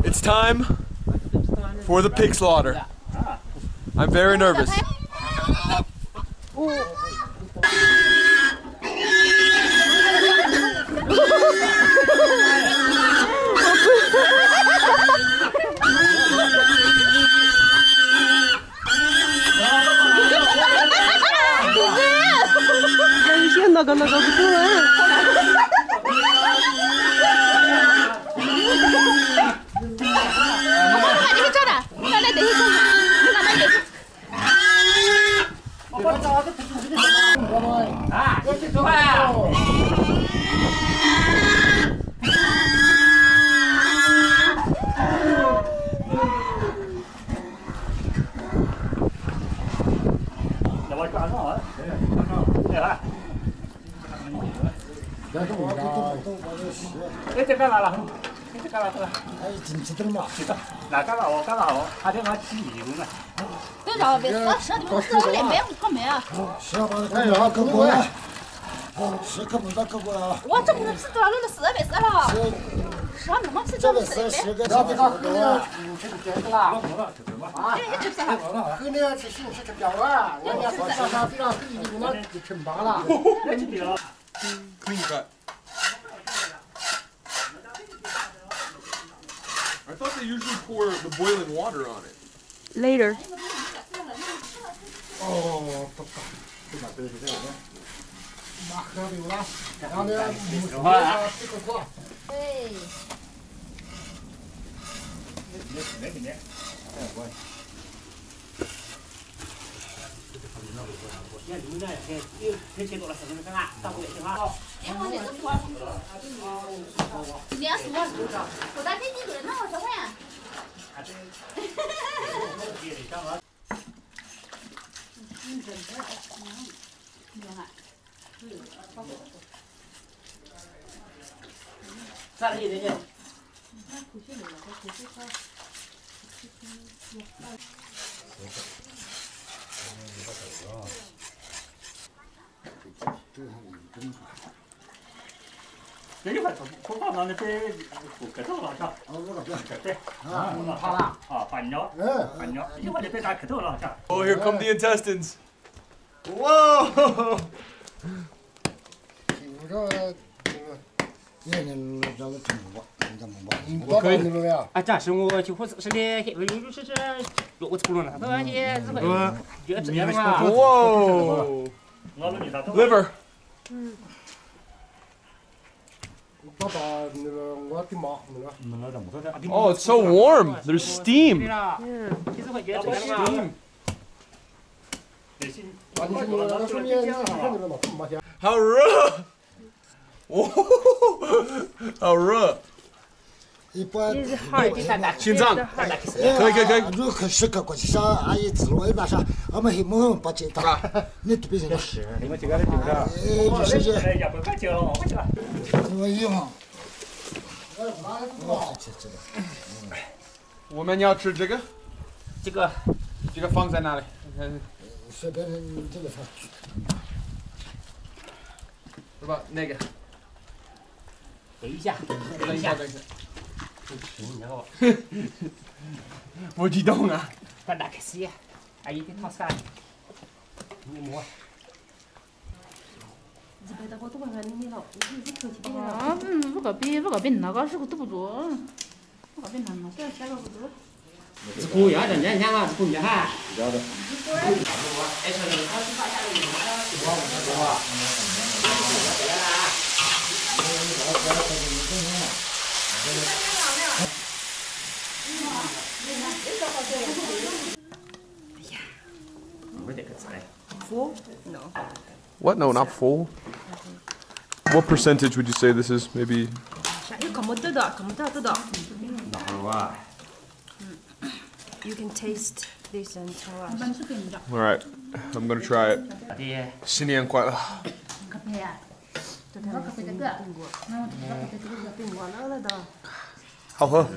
It's time for the pig slaughter. I'm very nervous.我这不是吃多少了？400了。是啊，那么吃就400。和那吃新吃标啊，人家说上非常贵的那就成八了。Clean cut. I thought they usually pour the boiling water on it. Later. Oh, Oh, here come the intestines. Whoa! Whoa! Liver. Oh, it's so warm. There's steam. Steam. How rough! Whoa! How rough! 心脏，可以。如果是个过去上阿姨指路一般上，我们没把这打，那都别人是。你们这个的就是，就是，我用。我们要吃这个，这个放在哪里？随便这个放。是吧？那个。等一下。不激动啊！把打开洗，阿姨给掏出来，你摸。这个比那个是个都不多，这个比那个这个不多。这狗牙的，你看啊，这狗牙哈。Full? No. What? No, not full. What percentage would you say this is? Maybe. You can taste this and tell us. All right, I'm gonna try it. 新年快乐。好喝。